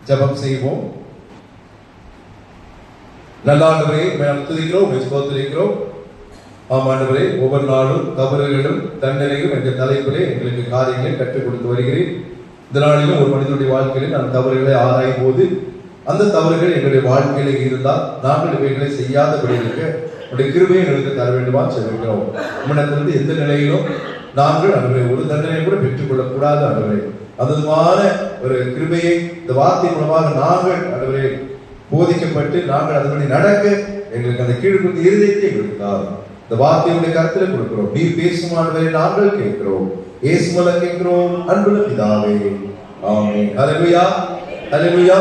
ஜெபம் செய்வோம். நல்ல ஆண்டவரே, துதிக்கிறோம், ஸ்தோத்திரிக்கிறோம். ஆமாண்டவரே, ஒவ்வொரு நாளும் தவறுகளும் தண்டனையும் என்ற தலைப்பிலே எங்களுக்கு காரியங்களை கற்றுக் கொடுத்து வருகிறேன். இந்த நாளிலும் ஒரு மனிதனுடைய வாழ்க்கையில் நான் தவறுகளை ஆராயும் போது அந்த தவறுகள் எங்களுடைய வாழ்க்கையில இருந்தால் நாங்கள் இவைகளை செய்யாதபடி இருக்க உடைய கிருபையை எங்களுக்கு தர வேண்டுமா சொல்கிறோம். உம்மிடத்திலிருந்து எந்த நிலையிலும் நாங்கள் அவர்களை ஒரு தண்டனை கூட பெற்றுக்கொள்ளக் கூடாது. அவர்களை அதுமான ஒரு கிருபையை இந்த வார்த்தை மூலமாக நாங்கள் அவர்களை போதிக்கப்பட்டு நாங்கள் அதன்படி நடக்க எங்களுக்கு அந்த கீழ்படுத்த இருதயத்தை எங்களுக்கு இந்த வார்த்தையுடைய கருத்துல கொடுக்கிறோம். நீர் பேசும் ஆண்டவரை நாங்கள் கேட்கிறோம். இயேசுவுல கேட்கிறோம், அன்புள்ள பிதாவே, ஆமென். ஹல்லேலூயா, ஹல்லேலூயா.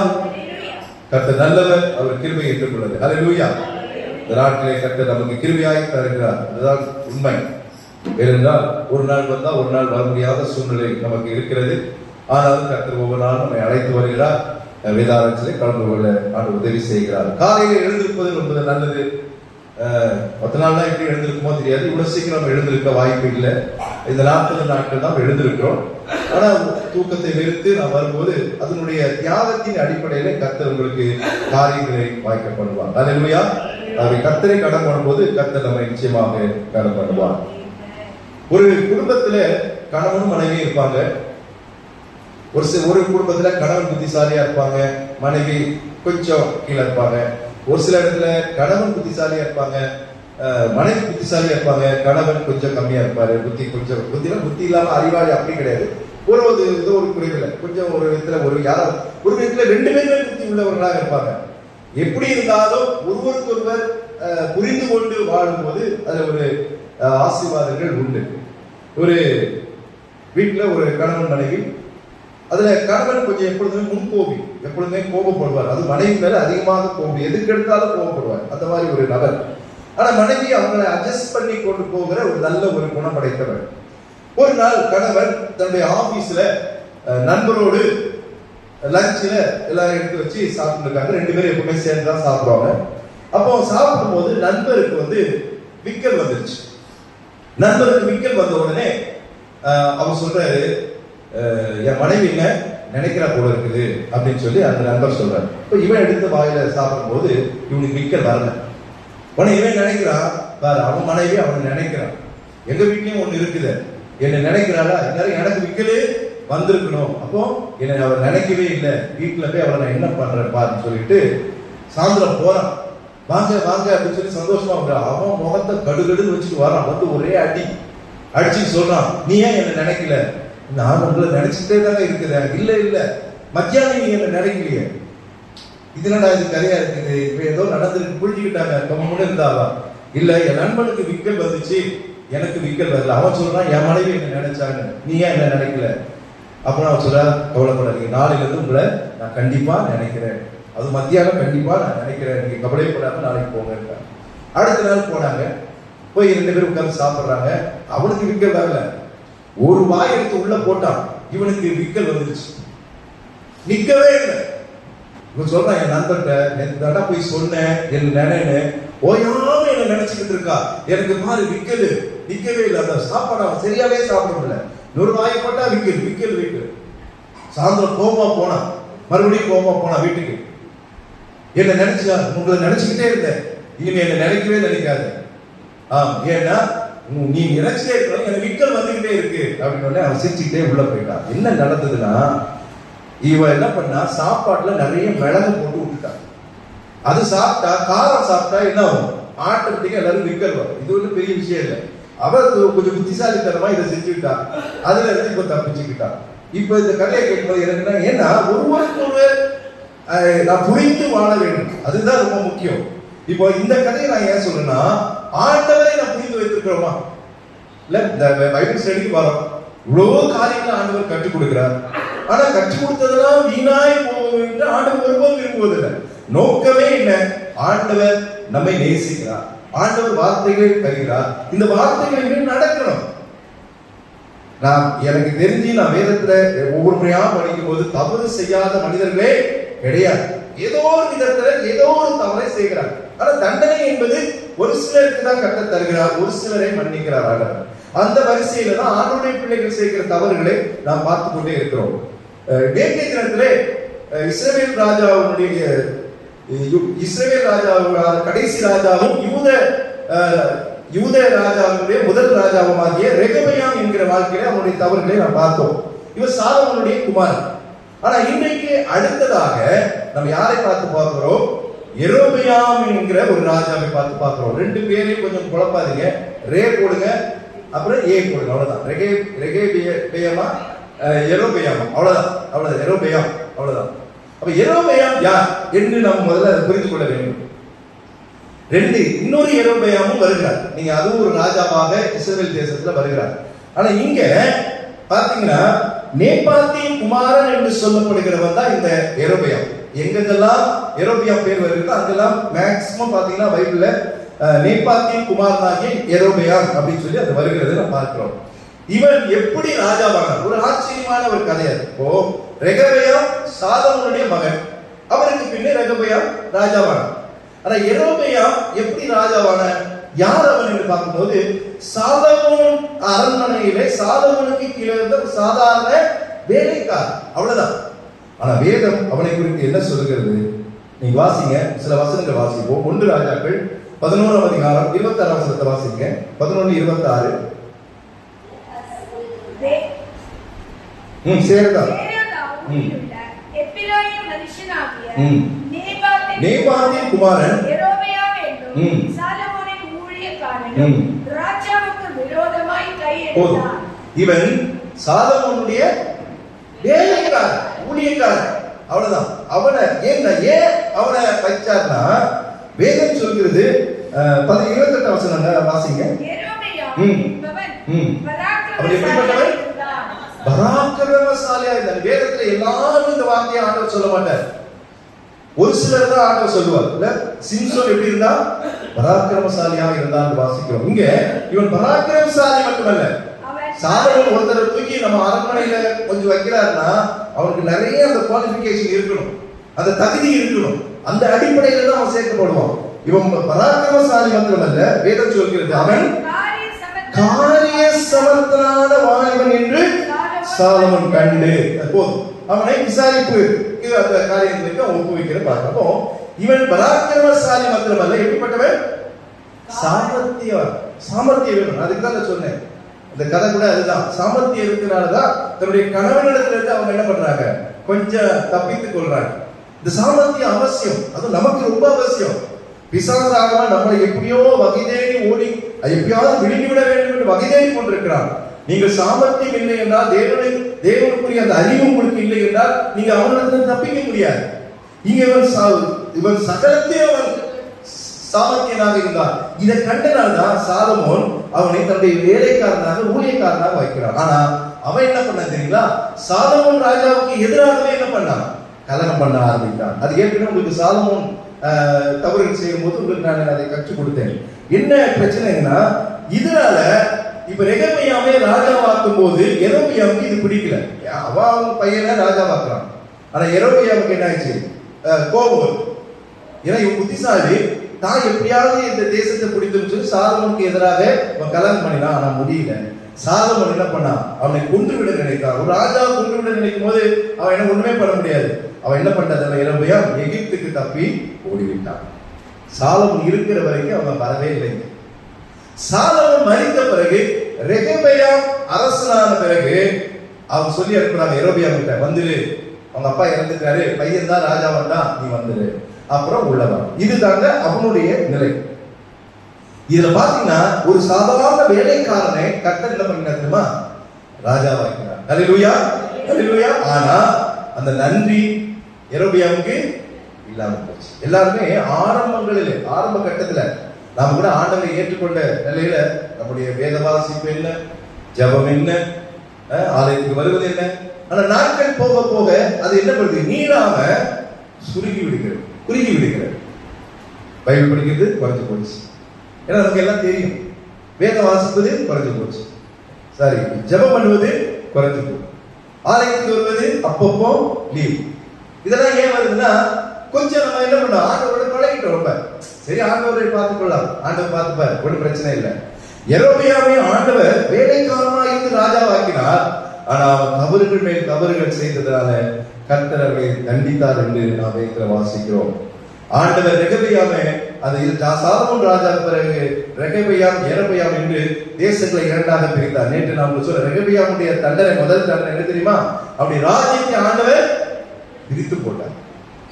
கர்த்தர் நல்லவர், அவர் கிருபை ஏற்றுக்கொள்வது. ஹல்லேலூயா. இந்த நாட்டிலே கர்த்தர் நமக்கு கிருபையாய் தருகிறார். அதுதான் உண்மை. ஏனென்றால் ஒரு நாள் வந்தா ஒரு நாள் வர முடியாத சூழ்நிலை நமக்கு இருக்கிறது. ஆனாலும் கர்த்தர் ஒவ்வொரு நாளும் நம்மை அழைத்து வருகிறார். வேதாரத்திலே கலந்து கொள்ள நான் உதவி செய்கிறார். காலையில் எழுந்திருப்பது ரொம்ப நல்லது. மற்ற நாள்லாம் எப்படி எழுந்திருக்குமோ தெரியாது. இவ்வளவு சீக்கிரம் எழுந்திருக்க வாய்ப்பு இல்லை. இந்த 40 நாட்கள் தான் எழுந்திருக்கிறோம். ஆனா தூக்கத்தை வெறுத்து நான் வரும்போது அதனுடைய தியாகத்தின் அடிப்படையில கர்த்தர் உங்களுக்கு காரியங்களை வாய்க்க பண்ணுவார். ஹல்லேலூயா. அவை கர்த்தரை கடன் பண்ணும்போது கர்த்தர் நம்மை நிச்சயமாக கடன் பண்ணுவார். ஒரு குடும்பத்துல கணவனும் மனைவியும் இருப்பாங்க. ஒரு குடும்பத்துல கணவன் புத்திசாலியா இருப்பாங்க, மனைவி கொஞ்சம் கீழே இருப்பாங்க. ஒரு சில இடத்துல கணவன் புத்திசாலியா இருப்பாங்க, மனைவி புத்திசாலியா இருப்பாங்க. கணவன் கொஞ்சம் கம்மியா இருப்பாரு, புத்தி இல்லாம அறிவாளி அப்படி கிடையாது. ஒரு குறைவில் கொஞ்சம் ஒரு விதத்துல ஒரு விதத்துல 2 பேருமே புத்தி உள்ளவர்களாக இருப்பாங்க. எப்படி இருந்தாலும் ஒருவருக்கொருவர் புரிந்து கொண்டு வாழும் போது அதுல ஒரு ஆசீர்வாதங்கள் உண்டு. ஒரு வீட்டுல ஒரு கணவன் மனைவி, அதுல கணவன் கொஞ்சம் எப்பொழுதுமே முன்கோபி, எப்பொழுதுமே கோபப்படுவார். அது மனைவி மேல அதிகமாக கோபம், எதுக்கு எடுத்தாலும் கோபப்படுவார். அந்த மாதிரி ஒரு நபர். ஆனா மனைவி அவங்களை அட்ஜஸ்ட் பண்ணி கொண்டு போகிற ஒரு நல்ல ஒரு குணம் படைத்தவர். ஒரு நாள் கணவன் தன்னுடைய ஆபீஸ்ல நண்பரோடு லஞ்ச்ல எல்லாரும் எடுத்து வச்சு சாப்பிட்டு இருக்காங்க. 2 பேரும் எப்பவுமே சேர்ந்துதான் சாப்பிடுவாங்க. அப்போ சாப்பிடும் போது நண்பருக்கு விக்கல் வந்துருச்சு. நண்பருக்கு விக்கல் வந்த உடனே அவர் சொல்றாரு, என் மனைவி என்ன நினைக்கிறா போல இருக்குது அப்படின்னு சொல்லி அந்த நண்பர் சொல்றாரு. இப்ப இவன் எடுத்து வாயில சாப்பிடும் போது இவனுக்கு விக்கல் வரல. உடனே இவன் நினைக்கிறான், வேற அவன் மனைவி அவனை நினைக்கிறான். எங்க வீட்லயும் ஒண்ணு இருக்குது, என்ன நினைக்கிறாளா, எனக்கு விக்கலே வந்திருக்கணும். அப்போ என்னை அவர் நினைக்கவே இல்லை, வீட்டுல போய் அவளை நான் என்ன பண்றேன் பாருன்னு சொல்லிட்டு சாயந்தரம் போறான். வாங்க வாங்க அப்படின்னு சொல்லி சந்தோஷமா வர்றான். அவன் முகத்தை கடுகடுன்னு வச்சுட்டு வரான். ஒரே அடிச்சுட்டு சொல்றான், நீ ஏன் என்ன நினைக்கல? நான் உங்களை நினைச்சுட்டே தானே இருக்கிறேன். இல்ல இல்ல, மத்தியானம் நீ என்ன நினைக்கலையே, இதுலடா இது கரையா இருக்குது, இப்ப ஏதோ நடந்துருக்கு புரிஞ்சுக்கிட்டாங்க, கம்முன்னு இருந்தாவா? இல்ல, என் நண்பனுக்கு விக்கல் வந்துச்சு, எனக்கு விக்கல் வரல. அவன் சொல்றான், என் மனைவி என்ன நினைச்சாங்க, நீ ஏன் என்ன நினைக்கல? அப்புறம் அவன் சொல்ற, கவலைப்படாதீங்க, நாளையில இருந்து உங்களை நான் கண்டிப்பா நினைக்கிறேன், அது மத்தியானம் கண்டிப்பா நான் நினைக்கிறேன், நீங்க கவலைப்படாம நாளைக்கு போங்க. அடுத்த நாள் போனாங்க. போய் 2 பேரும் உட்கார்ந்து சாப்பிடுறாங்க. அவனுக்கு விக்கல் வரல. ஒரு வாய் எடுத்து உள்ள போட்டான், இவனுக்கு விக்கல் வந்துருச்சு. நிக்கவே இல்லை. இவன் சொல்றான், என் நண்பர்கிட்ட போய் சொன்னேன் என்ன நினைன்னு, ஓயாம என்ன நினைச்சுக்கிட்டு இருக்கா, எனக்கு பாரு விக்கல் நிக்கவே இல்லை. அந்த சாப்பாடு அவன் சரியாவே சாப்பிட முடியல. ஒரு வாய் போட்டா விக்கல் விக்கல் விக்கல். சாயந்தரம் கோமா போனான், மறுபடியும் கோமா போனான் வீட்டுக்கு. என்ன நினைச்சா, உங்களை நினைச்சுக்கிட்டே இருந்தேன், இனிமே என்ன நினைக்கவே நினைக்காது. ஏன்னா நீ நினைச்சிட்டே இருக்கணும், எனக்கு விக்கல் வந்துகிட்டே இருக்கு அப்படின்னு அவன் சிரிச்சுக்கிட்டே உள்ள போயிட்டான். என்ன நடந்ததுன்னா, இவன் என்ன பண்ணா, சாப்பாட்டுல நிறைய மிளகு போட்டு விட்டுட்டான். அது சாப்பிட்டா, காரம் சாப்பிட்டா என்ன ஆகும், ஆட்டோமேட்டிக்கா எல்லாரும் விக்கல் வரும். இது ஒன்றும் பெரிய விஷயம் இல்லை. அவன் கொஞ்சம் புத்திசாலித்தனமா இதை செஞ்சுக்கிட்டான். அதுல இருந்து இப்ப தப்பிச்சுக்கிட்டான். இப்ப இந்த கதையை கேட்கும்போது எனக்குன்னா, ஏன்னா ஒருவருக்கொருவர் நான் புரிந்து வாழ வேண்டும், அதுதான் ரொம்ப முக்கியம். இப்போ இந்த கதையை நான் ஏன் சொல்றேன்னா, ஆண்டவரை நான் புரிந்து வைத்திருக்கிறோமா? இல்ல, இந்த பைபிள் ஸ்டடிக்கு வரோம், இவ்வளவு காரியங்களை ஆண்டவர் கற்றுக் கொடுக்கிறார். ஆனா கற்றுக் கொடுத்ததெல்லாம் வீணாய் போகும் என்று ஆண்டவர் ஒருபோதும் விரும்புவதில்லை. நோக்கமே என்ன? ஆண்டவர் நம்மை நேசிக்கிறார், ஆண்டவர் வார்த்தைகள் தருகிறார், இந்த வார்த்தைகள் நடக்கணும். எனக்கு தெரிஞ்சு நான் வேதத்துல ஒவ்வொரு முறையா படிக்கும் போது தவறு செய்யாத மனிதர்களே கிடையாது. ஏதோ ஒரு விதத்துல ஏதோ ஒரு தவறை செய்கிறார். ஆனா தண்டனை என்பது ஒரு சிலருக்கு தான் கட்ட தருகிறார், ஒரு சிலரை மன்னிக்கிறார் ஆண்டவர். அந்த வரிசையில தான் ஆண்டவருடைய பிள்ளைகள் செய்கிற தவறுகளை நாம் பார்த்து கொண்டே இருக்கிறோம். நேற்றைய தினத்திலே இஸ்ரவேல் ராஜாவுடைய இஸ்ரவேல் ராஜாவும் கடைசி ராஜாவும் யூத ராஜாவுடைய முதல் ராஜாவுமாகிய ரெகபெயாம் என்கிற வாழ்க்கையில அவனுடைய தவறுகளை நாம் பார்த்தோம். இவர் சாலமோனுடைய குமாரன். ஆனா இன்றைக்கு அடுத்ததாக நம்ம யாரை பார்த்து பார்க்கிறோம்? யெரொபெயாம் என்கிற ஒரு ராஜாவை பார்த்து பார்க்கிறோம். ரெண்டு பேரையும் கொஞ்சம் குழப்பாதீங்க. ரே போடுங்க, அப்புறம் ஏ போடுங்க, அவ்வளவுதான். ரெகபெயாமா யெரொபெயாமா, அவ்வளவுதான். யெரொபெயாம், அவ்வளவுதான். அப்ப யெரொபெயாம் யார் என்று நாம் முதல்ல அதை புரிந்து கொள்ள வேண்டும். இன்னொரு யெரொபெயாமும் வருகிறார். நீங்க அதுவும் ஒரு ராஜாவாக இஸ்ரவேல் தேசத்துல வருகிறார். ஆனா இங்க பாத்தீங்கன்னா நேபாத்தின் குமாரன் என்று சொல்லப்படுகிறவன் தான் இந்த யெரொபெயாம். எங்கெல்லாம் யெரொபெயாம் பேர் வருகிறதோ அங்கெல்லாம் மேக்சிமம் பாத்தீங்கன்னா பைபிள்ல நேபாத்தின் குமாரனாகிய யெரொபெயாம் அப்படின்னு சொல்லி அது வருகிறது நம்ம பார்க்கிறோம். இவன் எப்படி ராஜாவானார்? ஒரு ஆச்சரியமான ஒரு கதை அது. இப்போ ரெகபெயாம் சாலமோனுடைய மகன், அவருக்கு பின்னே ரெகபெயாம் ராஜாவானார். ஆனா யெரொபெயாம் எப்படி ராஜாவான? யார் அவன் என்று பார்க்கும்போது சாலமோன் அரண்மனையிலே சாலமோனுக்கு கீழே இருந்த ஒரு சாதாரண வேலைக்காரர், அவ்வளவுதான். ஆனா வேதம் அவனை குறித்து என்ன சொல்லுகிறது? நீங்க வாசிங்க, சில வசனங்கள் வாசிப்போம். 1 ராஜாக்கள் 11ஆம் அதிகாரம் 26ஆம் வசனத்தை வாசிங்க. 11:26. சேரதா நேபாத்தின் குமாரன் யெரொபெயாம் என்னும் சாலமோனின் ஊழியக்காரன் ராஜாவுக்கு விரோதமாய் கையெடுத்தான். இவன் சாலமோனுடைய வேலைக்காரன், ஊழியக்காரன், அவ்வளவுதான். ஏன் அவனை வச்சார்னா வேதம் சொல்கிறது. 28 வசனம் வாசிங்க. அவர் எப்படிப்பட்டவன்? பராக்கிரமசாலியா இருந்தார். வேதத்துல எல்லாரும் இந்த வார்த்தையை ஆண்டவர் சொல்ல மாட்டார். ஒரு சிலர் தான் ஆண்டவர் சொல்லுவார். இல்ல, சிம்சோன் எப்படி இருந்தா? பராக்கிரமசாலியாக இருந்தான்னு வாசிக்கிறோம். இங்க இவன் பராக்கிரமசாலி மட்டுமல்ல, சாலமோன் ஒருத்தரை தூக்கி நம்ம அரண்மனையில கொஞ்சம் வைக்கிறாருன்னா அவனுக்கு நிறைய அந்த குவாலிஃபிகேஷன் இருக்கணும், அந்த தகுதி இருக்கணும். அந்த அடிப்படையில தான் அவன் சேர்க்கப்படுவான். இவன் பராக்கிரமசாலி மாத்திரமல்ல, வேதம் சொல்கிறது அவன் காரிய சமர்த்தனான வாலிபன் என்று சாலமோன் கண்டு போதும் அவனை விசாரிப்பு அந்த காரியங்களுக்கு அவன் ஒப்புவிக்கிற பார்க்கிறோம். இவன் பராக்கிரமசாலி மாத்திரமல்ல, எப்படிப்பட்டவன்? சாமர்த்தியம் வேணும். அதுக்கு தான் நான் சொன்னேன், இந்த கதை கூட அதுதான். சாமர்த்தியம் இருக்கிறனாலதான் தன்னுடைய கணவனிடத்துல இருந்து அவங்க என்ன பண்றாங்க, கொஞ்சம் தப்பித்துக் கொள்றாங்க. இந்த சாமர்த்தியம் அவசியம், அது நமக்கு ரொம்ப அவசியம். பிசாசாக நம்மளை எப்படியோ வகை தேடி ஓடி எப்படியாவது விழுங்கிவிட வேண்டும் என்று வகை தேடி கொண்டிருக்கிறான். நீங்கள் சாமர்த்தியம் இல்லை என்றால், தேவனுக்குரிய அந்த அறிவு உங்களுக்கு இல்லை என்றால் நீங்க அவனிடத்தில் தப்பிக்க முடியாது. இங்க இவன் சகலத்தையும் அவன் சாமர்த்தியனாக இருந்தார். இதை கண்டனால்தான் சாலமோன் அவனை தன்னுடைய வேலைக்காரனாக ஊழியக்காரனாக வைக்கிறான். ஆனா அவன் என்ன பண்ண தெரியுங்களா? சாலமோன் ராஜாவுக்கு எதிராகவே என்ன பண்ணான்? கலகம் பண்ண ஆரம்பித்தான். அது ஏற்கனவே உங்களுக்கு சாலமோன் தவறுகள் செய்யும் போது உங்களுக்கு நான் அதை கற்றுக் கொடுத்தேன். என்ன பிரச்சனைன்னா, இதனால இப்ப ரெகபெயாமே ராஜாவாக்கும் போது யெரொபெயாமுக்கு இது பிடிக்கல. அவன் பையனை ராஜாவாக்குறான். ஆனா யெரொபெயாமுக்கு என்ன ஆச்சு? கோபம். ஏன்னா இவன் புத்திசாலி, தான் எப்படியாவது இந்த தேசத்தை பிடித்துன்னு சொல்லி சாலமோனுக்கு எதிராக அவன் கலகம் பண்ணினான். ஆனா முடியல. சாலமோன் என்ன பண்ணான்? அவனை கொன்று விட நினைத்தான். ஒரு ராஜாவை கொன்று விட நினைக்கும் போது அவன் என்ன ஒண்ணுமே பண்ண முடியாது. அவன் என்ன பண்றதுல யெரொபெயாம் எகிப்துக்கு தப்பி ஓடிவிட்டான். சாலமோன் இருக்கிற வரைக்கும் அவன் வரவே இல்லை. சாலமோன் மரித்த பிறகு ரெகபெயாம் அரசனான பிறகு அவன் சொல்லி அனுப்புறாங்க யெரொபெயாம் கிட்ட, வந்துரு, அவங்க அப்பா இறந்துட்டாரு, பையன் தான் ராஜா வந்தான், நீ வந்துரு, அப்புறம் உள்ளவன். இதுதாங்க அவனுடைய நிலை. இதுல பாத்தீங்கன்னா ஒரு சாதாரண வேலைக்காரனை கர்த்தர் என்ன பண்ண தெரியுமா? ராஜாவாக்கிறார். ஹல்லேலூயா, ஹல்லேலூயா. ஆனா அந்த நன்றி யெரொபெயாமுக்கு இல்லாம போச்சு. எல்லாருமே ஆரம்ப கட்டத்துல நாம கூட ஆண்டவரை ஏற்றுக்கொண்ட நிலையில நம்முடைய வேத வாசிப்பு என்ன, ஜெபம் என்ன, ஆலயத்துக்கு வருவது என்ன, ஆனா நாட்கள் போக போக அது என்ன பண்ணுது? நீளாம குறுகி விடுகிறது. பைபிள் படிக்கிறது குறைஞ்சு போச்சு. ஏன்னா நமக்கு எல்லாம் தெரியும். வேத வாசிப்பது குறைஞ்சு போச்சு, சரி, ஜெபம் பண்ணுவது குறைஞ்சு போச்சு, ஆலயத்துக்கு வருவது அப்பப்போ லீவ். இதெல்லாம் ஏன் வருதுன்னா, கொஞ்சம் நம்ம என்ன பண்ணோம், ஆண்டவரோட பழகிட்டோம். ரொம்ப சரி, ஆண்டவரை பார்த்துக்கொள்ளலாம், ஆண்டவர் பார்த்துப்பார், ஒன்றும் பிரச்சனை இல்லை. யெரொபெயாமை ஆண்டவர் வேலைக்காரனா இருந்து ராஜாவாக்கினார். ஆனா அவன் தவறுகள் மேல் தவறுகள் செய்ததால கர்த்தர் அவரை தண்டித்தார் என்று நாம் வேதத்தில் வாசிக்கிறோம். ஆண்டவர் ரெகபெயாமை அது சாலமோன் ராஜா பிறகு ரெகபெயாம் யெரொபெயாம் என்று தேசங்களை இரண்டாக பிரித்தார். நேற்று நான் சொல்ல ரெகபெயாமுடைய தண்டனை முதல் தண்டனை என்ன தெரியுமா? அப்படி ராஜ்யத்தை ஆண்டவர் பிரித்து போட்டார்.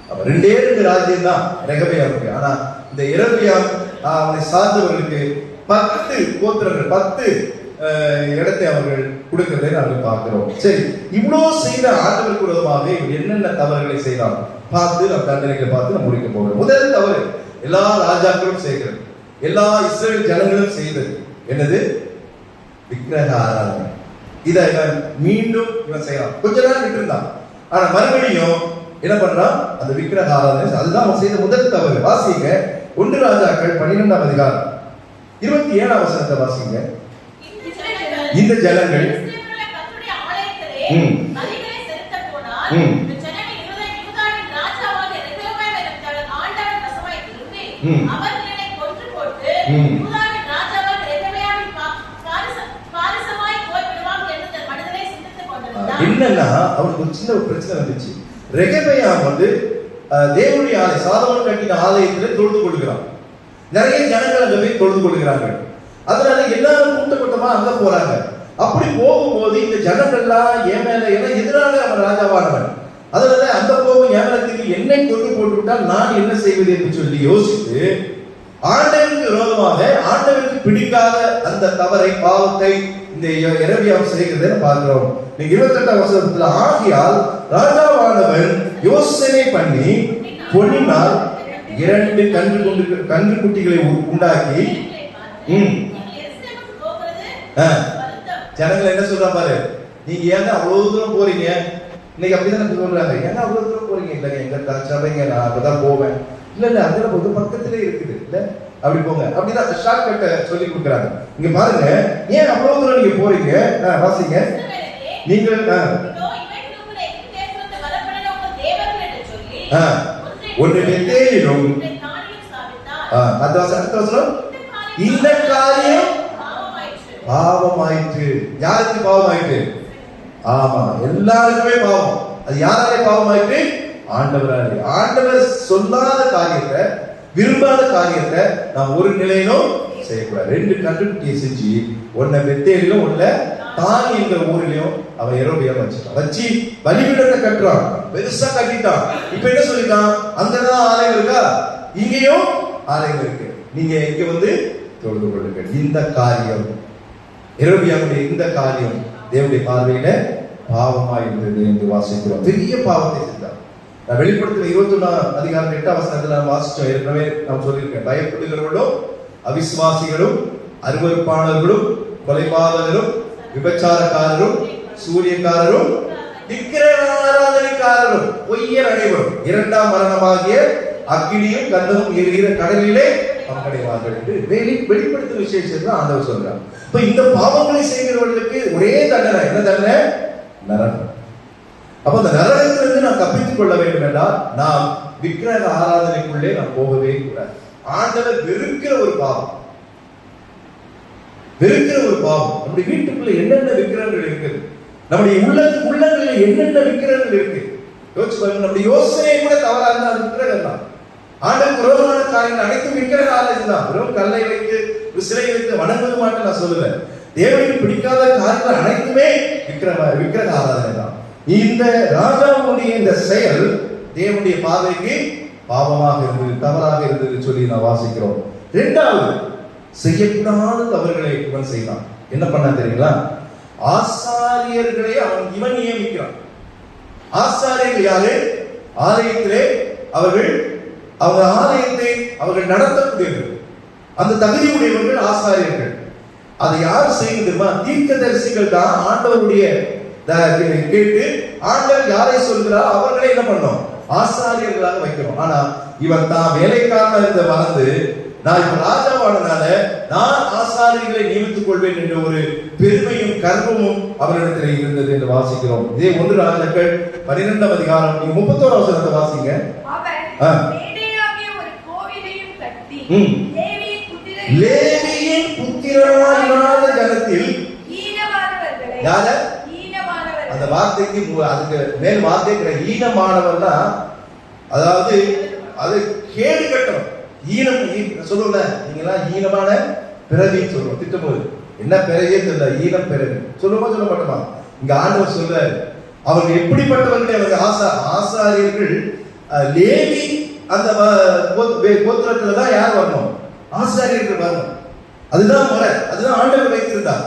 அப்ப ரெண்டே ராஜ்யம் தான் ரெகபெயாமுக்கு. ஆனா இந்த யெரொபெயாம் அவனை சார்ந்தவர்களுக்கு 10 கோத்திரங்கள் 10 இடத்தை அவர்கள் கொடுக்கிறதை நாங்கள் பார்க்கிறோம். சரி, இவ்வளவு செய்த ஆண்டவருக்கு விரோதமாக என்னென்ன தவறுகளை செய்தார் பார்த்து நம் தண்டனைகளை பார்த்து நம்ம முடிக்க போகிறோம். முதல் தவறு எல்லா ராஜாக்களும் செய்கிறது, எல்லா இஸ்ரேல் ஜனங்களும் செய்தது என்னது? விக்கிரக ஆராதனை. இதை மீண்டும் இவன் செய்யலாம். கொஞ்ச நேரம் விட்டு இருந்தான், ஆனா மறுபடியும் என்ன பண்றான்? அந்த விக்கிரக ஆராதனை. அதுதான் அவன் செய்த முதல் தவறு. வாசிங்க 1 ராஜாக்கள் 12ஆம் அதிகாரம் 27ஆம் வசனத்தை வாசிங்க. இந்த ஜனங்கள் என்னன்னா அவனுக்கு ஒரு சின்ன பிரச்சனை வந்துச்சு. ரெகபெயாம் தேவனுடைய ஆலயம் சாலமோன் கட்டின ஆலயத்தில் தொழுது கொள்கிறான். நிறைய ஜனங்கள் அங்க போய் தொழுது கொள்கிறார்கள். அதனால எல்லாரும் கூட்டமா அங்க போறாங்க. அப்படி போகும்போது இந்த ஜனங்கள்லாம் என் மேல எதிராக அவன் ராஜாவானவன், அதனால அந்த கோபம் ஏமலத்துக்கு என்னை கொண்டு போட்டுவிட்டால் நான் என்ன செய்வது என்று சொல்லி யோசித்து ஆண்டவருக்கு விரோதமாக ஆண்டவருக்கு பிடிக்காத அந்த தவறை பாவத்தை இந்த யெரொபெயாம் செய்கிறதை பார்க்கிறோம். 28ஆம் வசனத்துல ஆகியால் ராஜாவானவன் யோசனை பண்ணி பொன்னினால் 2 கன்று குட்டிகளை உண்டாக்கி ஜனங்கள் என்ன சொல்றா பாரு, நீங்க ஏன் அவ்வளவு தூரம் போறீங்க? இன்னைக்கு அப்படிதான் சொல்றாங்க, ஏன்னா அவ்வளவு தூரம் போறீங்க? இல்லங்க எங்க சபைங்க, நான் அப்பதான் போவேன். இல்ல அதுல பொது பக்கத்திலே இருக்குது, இல்ல அப்படி போங்க, அப்படிதான் ஷார்ட் கட்ட சொல்லி கொடுக்குறாங்க. இங்க பாருங்க, ஏன் அவ்வளவு தூரம் நீங்க போறீங்க? வாசிங்க. நீங்கள் ஒன்று பெத்தேலிலும் இந்த காரியம் பாவமாயிற்று. யாருக்கு பாவமாயிற்று? ஆமா, எல்லாருக்குமே பாவம். அது யாராலே பாவமாயிற்று? ஆண்டவராலே. ஆண்டவர் சொல்லாத காரியத்தை, விரும்பாத காரியத்தை நாம் ஒரு நிலையிலும் செய்யக்கூடாது. 2 கன்றுக்குட்டியை செஞ்சு ஒன்ன பெத்தேலிலும் ஒன்ன தானி என்கிற ஊரிலையும் அவன் யெரொபெயாம் வச்சு பலிபீடத்தை கட்டுறான். பெருசா கட்டிட்டான். இப்ப என்ன சொல்லிட்டான்? அங்கதான் ஆலயம் இருக்கா, இங்கேயும் ஆலயம் இருக்கு, நீங்க இங்க தொழுது கொள்ளுங்கள். இந்த காரியம் யெரொபெயாமுடைய இந்த காரியம் தேவனுடைய பார்வையில பாவமாய் இருந்தது என்று வாசிக்கிறோம். பெரிய பாவத்தை செஞ்சார். நான் வெளிப்படுத்தின 21ஆம் அதிகாரம் 8ஆம் வசனத்துல நாம் வாசிச்சோம். ஏற்கனவே நாம் சொல்லியிருக்கேன், பயப்படுகிறவர்களும் அவிசுவாசிகளும் அருவருப்பாளர்களும் கொலைபாதகரும் விபச்சாரக்காரரும் சூரியக்காரரும் விக்கிரக ஆராதனைக்காரரும் பொய்யர் அனைவரும் 2ஆம் மரணமாகிய அக்கினியும் கந்தமும் எரிகிற கடலிலே பங்கடைவார்கள் என்று வெளிப்படுத்தும் விசேஷத்தை ஆண்டவர் சொல்றார். இப்ப இந்த பாவங்களை செய்கிறவர்களுக்கு ஒரே தண்டனை. என்ன தண்டனை? நரகம். அப்ப அந்த நரகத்திலிருந்து நாம் தப்பித்துக் கொள்ள வேண்டும் என்றால் நாம் விக்கிரக ஆராதனைக்குள்ளே நாம் போகவே கூடாது. ஆண்டவர் வெறுக்கிற ஒரு பாவம், வெறுக்கிற ஒரு பாவம். நம்முடைய வீட்டுக்குள்ள என்னென்ன விக்கிரகங்கள் இருக்குது, நம்முடைய உள்ளங்களில் என்னென்ன விக்கிரகங்கள் இருக்கு யோசிச்சு பாருங்க. நம்முடைய யோசனை கூட தவறா இருந்தா அது விக்கிரகம் தான். ஆண்டவருக்கு விரோதமான காரியங்கள் அனைத்தும் விக்கிரக ஆராதனை தான். வெறும் கல்லை வைத்து சிலை வைத்து வணங்குவது மாட்டேன் நான் சொல்லுவேன். தேவனுக்கு பிடிக்காத காரியங்கள் அனைத்துமே விக்கிரக ஆராதனை தான். இந்த ராஜாவுடைய இந்த செயல் தேவனுடைய பார்வைக்கு பாவமாக இருந்தது, தவறாக இருந்தது சொல்லி நான் வாசிக்கிறோம். 2வது, செய்யக்கூடாத தவறுகளை இவன் செய்தான். என்ன பண்ண தெரியுங்களா? ஆசாரியர்களை இவன் நியமிக்கிறான். ஆசாரியர்கள் யாரு? ஆலயத்திலே அவங்க ஆலயத்தை அவர்கள் நடத்தக்கூடியவர்கள், அந்த தகுதி உடையவர்கள் ஆசாரியர்கள். அதை யார் செய்யும் தெரியுமா? தீர்க்கதரிசிகள் தான் ஆண்டவருடைய கேட்டு ஆண்டவர் யாரை சொல்கிறார் அவர்களே என்ன பண்ணோம்? ஆசாரியர்களாக வைக்கிறோம். ஆனா இவன் தான் வேலைக்காரனா இருந்த மறந்து நான் இப்ப ராஜாவானனால நான் ஆசாரியர்களை நியமித்துக் கொள்வேன் என்ற ஒரு பெருமையும் கர்வமும் அவரிடத்தில் இருந்தது என்று வாசிக்கிறோம். இதே 1 ராஜாக்கள் 12ஆம் அதிகாரம் 31ஆம் வசனத்தை வாசிங்க. லேவியின் புத்திரனான ஜனத்தில் அந்த வார்த்தைக்கு அதுக்கு மேல் வார்த்தை கிடையாது. ஈனமானவர்னா அதாவது அது கேடு கட்டம். ஈனம் சொல்லுவோம்ல, நீங்களாம் ஈனமான பிறவின்னு சொல்லுவோம் திட்டும்போது. என்ன பிறவியே தெரியல, ஈனம் பிறவி சொல்லுவோமா சொல்ல மாட்டோமா? இங்க ஆண்டவர் சொல்றாரு, அவர்கள் எப்படிப்பட்டவர்களே அவர்கள் ஆசாரியர்கள். லேவி அந்த கோத்திரத்துல தான் யார் வரணும்? ஆசாரியர்கள் வரணும். அதுதான் முறை, அதுதான் ஆண்டவர் வைத்திருந்தார்.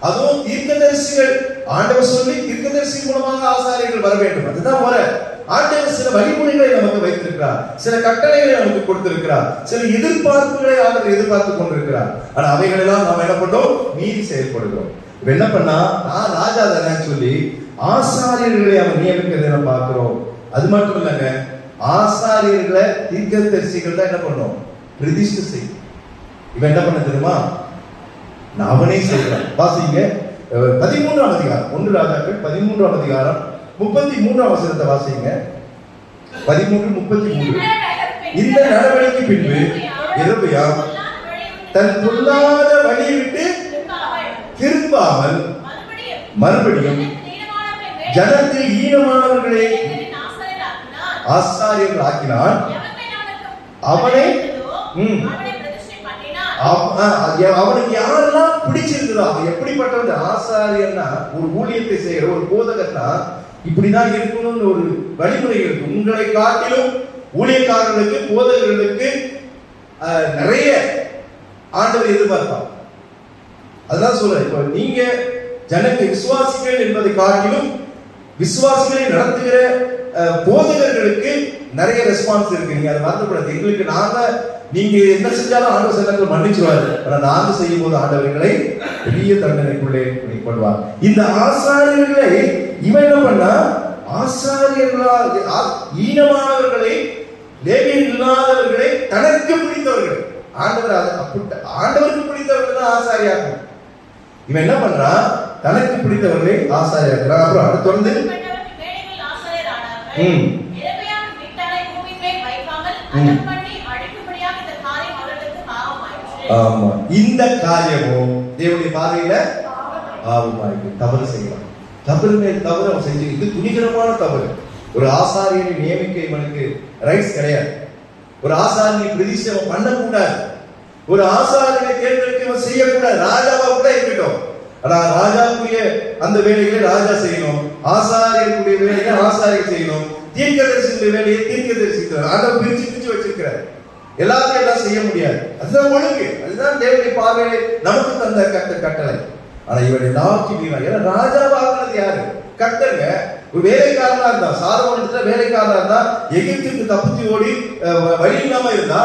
அதுவும் தீர்க்கதரிசிகள், ஆண்டவர் சொல்லி தீர்க்கதரிசி மூலமாக ஆசாரியர்கள் வர வேண்டும், அதுதான் முறை. ஆண்டவர் சில வழிமுறைகளை நமக்கு வைத்திருக்கிறார், சில கட்டளைகளை நமக்கு கொடுத்திருக்கிறார், சில எதிர்பார்ப்புகளை ஆண்டவர் எதிர்பார்த்து கொண்டிருக்கிறார். ஆனா அவைகளெல்லாம் நாம் என்ன பண்ணோம்? மீறி செயல்படுகிறோம். இப்ப என்ன பண்ணா, நான் ராஜா தானே சொல்லி ஆசாரியர்களை அவன் நியமிக்கிறதை நம்ம பார்க்கிறோம். அது மட்டும் இல்லைங்க, ஆசாரியர்களை தீர்க்கதரிசிகள் தான் என்ன பண்ணோம்? பிரதிஷ்டை செய்யும். இவன் என்ன பண்ண தெரியுமா? அவனே செய்கிறான். வாசிங்க 13ஆம் அதிகாரம், 1 ராஜாக்கள் 13ஆம் அதிகாரம் 33ஆம் வசனத்தை வாசிங்க. 13:33. இந்த நடவடிக்கை பின்பு யெரொபெயாம் தன் பொல்லாத வழியை விட்டு திரும்பாமல் மறுபடியும் ஜனத்தில் ஈனமானவர்களை ஆசாரியர்கள் ஆக்கினான். அவனை அவனுக்கு யாரெல்லாம் பிடிச்சிருந்ததோ, அவன் எப்படிப்பட்டவன்? ஆசாரியன்னா ஒரு ஊழியத்தை செய்கிற ஒரு போதகன்னா இப்படிதான் இருக்கணும்னு ஒரு வழிமுறை இருக்கு. உங்களை காட்டிலும் ஊழியக்காரர்களுக்கு, போதகர்களுக்கு நிறைய ஆண்டவர் எதிர்பார்ப்பான். அதான் சொல்ற, இப்ப நீங்க ஜனக்கு விசுவாசிகள் என்பதை காட்டிலும் விசுவாசிகளை நடத்துகிற போதகர்களுக்கு நிறைய ரெஸ்பான்ஸ் இருக்கு. நீங்க அதை மறந்துக்கூடாது. எங்களுக்கு நீங்க என்ன செஞ்சாலும் ஆண்டவர் சட்டத்தில் மன்னிச்சுவாரு. ஆனா நாங்க செய்யும் போது ஆண்டவர்களை பெரிய தண்டனைக்குள்ளே கொள்வார். இந்த ஆசாரியர்களை இவன் என்ன பண்ணா, ஆசாரியர்களால் ஈனமானவர்களை, லேவியர் இல்லாதவர்களை தனக்கு பிடித்தவர்கள், ஆண்டவருக்கு பிடித்தவர்கள் தான் ஆசாரியாக்கும். இவன் என்ன பண்றான்? தனக்கு பிடித்தவர்களை ஆசாரியாக்குறான். அப்புறம் அடுத்து தொடர்ந்து ஆமா, இந்த காரியமும் தேவனுடைய பார்வையில பாவமாயிருக்கு. தவறு செய்யலாம், தவறு மேல் தவறு அவன் செஞ்சு, இது துணிகரமான தவறு. ஒரு ஆசாரியனை நியமிக்க இவனுக்கு ரைட்ஸ் கிடையாது. ஒரு ஆசாரியனை பிரதிஷ்டை பண்ணக்கூடாது. ஒரு ஆசாரியனை தேர்ந்தெடுக்க இவன் செய்யக்கூடாது. ராஜாவா கூட இருக்கட்டும், ஆனா ராஜாவுடைய அந்த வேலைகளை ராஜா செய்யணும், ஆசாரியர்களுடைய வேலையை ஆசாரியர் செய்யணும், தீர்க்கதரிசியுடைய வேலையை தீர்க்கதரிசி. அதை பிரிச்சு வச்சிருக்கிறார். எல்லாத்தையும் எல்லாம் செய்ய முடியாது. அதுதான் ஒழுங்கு, அதுதான் தேவனுடைய பார்வையை நமக்கு தந்த கட்டளை. ஆனா இவன் எல்லாத்தையும் மீறான். ஏன்னா ராஜாவாகிறது யாரு? கர்த்தருங்க. ஒரு வேலைக்காரனா இருந்தா, சாலமோன் வேலைக்காரனா இருந்தா, எகிப்துக்கு தப்பிச்சு ஓடி வழி இல்லாம இருந்தா,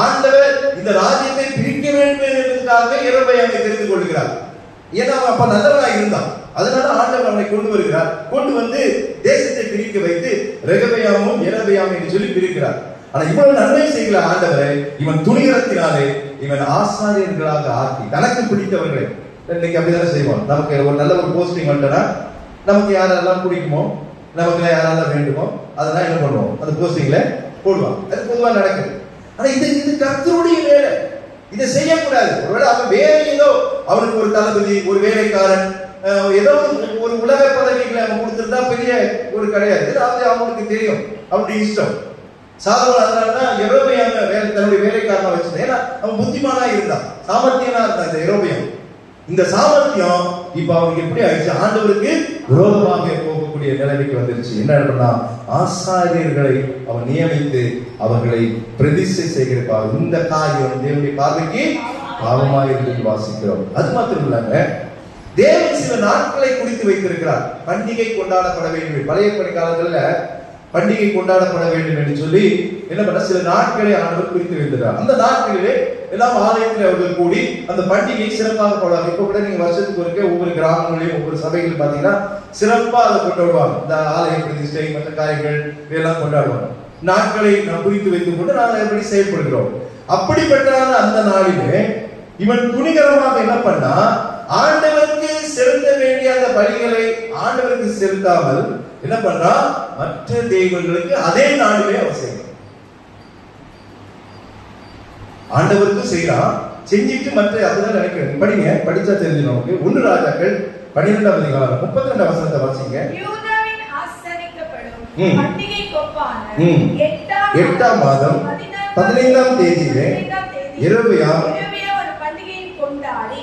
ஆண்டவர் இந்த ராஜ்யத்தை பிரிக்க வேண்டும் என்பதற்காக யெரொபெயாமை தெரிந்து கொள்கிறார். ஏன்னா அவன் அப்ப நல்லவனா இருந்தான். அதனால ஆண்டவர் அவனை கொண்டு வருகிறார். கொண்டு வந்து தேசத்தை பிரிக்க வைத்து ரெகொபெயாமும் யெரொபெயாமும் என்று சொல்லி பிரிக்கிறார். ஆனா இவ்வளவு நன்மை செய்கிற ஆண்டவரை இவன் துணிகரத்தினாலே இவன் ஆசாரியர்களாக ஆக்கி தனக்கு பிடித்தவர்களை, இன்னைக்கு அப்படிதானே செய்வோம். நமக்கு ஒரு நல்ல ஒரு போஸ்டிங் வந்துட்டா நமக்கு யாரெல்லாம் பிடிக்குமோ, நமக்கு யாரெல்லாம் வேண்டுமோ அதெல்லாம் என்ன பண்ணுவோம்? அந்த போஸ்டிங்ல போடுவான். அது பொதுவா நடக்குது. ஆனா இது கர்த்தருடைய வேலை, இதை செய்யக்கூடாது. ஒருவேளை அவன் வேற ஏதோ அவனுக்கு ஒரு தளபதி, ஒரு வேலைக்காரன், ஏதோ ஒரு உலக பதவிகளை அவன் கொடுத்திருந்தா பெரிய ஒரு கிடையாது. அது அவனுக்கு தெரியும், அவனுடைய இஷ்டம். சாலமோன் அதனாலதான் யெரொபெயாம் தன்னுடைய வேலைக்காரனா வச்சிருந்தான். ஏன்னா அவன் புத்திமானா இருந்தான், சாமர்த்தியனா இருந்தான். இந்த யெரொபெயாம், இந்த சாமர்த்தியம் இப்ப அவனுக்கு எப்படி ஆயிடுச்சு? ஆண்டவருக்கு விரோதமாக போகக்கூடிய நிலைமைக்கு வந்துருச்சு. என்ன பண்ணா, ஆசாரியர்களை அவன் நியமித்து அவர்களை பிரதிஷ்டை செய்கிறார். இந்த காரியம் தேவனுடைய பார்வைக்கு பாவமாக இருந்து வாசிக்கிறோம். அது மாத்திரம் இல்லைங்க, தேவன் சில நாட்களை குறித்து வைத்திருக்கிறார். பண்டிகை கொண்டாடப்பட வேண்டும். பழைய பணி காலத்துல பண்டிகை கொண்டாடப்பட வேண்டும் என்று சொல்லி என்ன பண்ண, சில நாட்களை ஆண்டவர் குறித்து வைத்திருக்கிறார். அந்த நாட்களிலே எல்லாம் ஆலயத்தில் அவர்கள் கூடி அந்த பண்டிகையை சிறப்பாக கொண்டாடுவாங்க. இப்ப கூட நீங்க வருஷத்துக்கு ஒருக்க ஒவ்வொரு கிராமங்களையும் ஒவ்வொரு சபைகள் பாத்தீங்கன்னா சிறப்பா அதை கொண்டாடுவாங்க. இந்த ஆலய பிரதிஷ்டை மற்ற காரியங்கள் இதெல்லாம் கொண்டாடுவாங்க. நாட்களை நாம் குறித்து வைத்துக் கொண்டு நாங்கள் எப்படி செயல்படுகிறோம். அப்படிப்பட்ட அந்த நாளிலே இவன் துணிகரமாக என்ன பண்ணா, ஆண்டவருக்கு செலுத்த வேண்டிய அந்த பலிகளை ஆண்டவருக்கு செலுத்தாமல் என்ன பண்றா, மற்ற தெய்வங்களுக்கு அதே நாளிலே அவர் செய்யறான். ஆண்டவருக்கு செய்யறான், செஞ்சிட்டு மற்ற அதுதான் நினைக்கிறேன். படிங்க, படிச்சா தெரிஞ்சு நமக்கு. 1 ராஜாக்கள் 12ஆம் அதிகாரம் 32ஆம் வசனத்தை வாசிங்க. யூதாவின் ஆசரிக்கப்படும் பண்டிகை கொப்பான 8ஆம் மாதம் 15ஆம் தேதியிலே யெரொபெயாம் ஒரு பண்டிகையை கொண்டாடி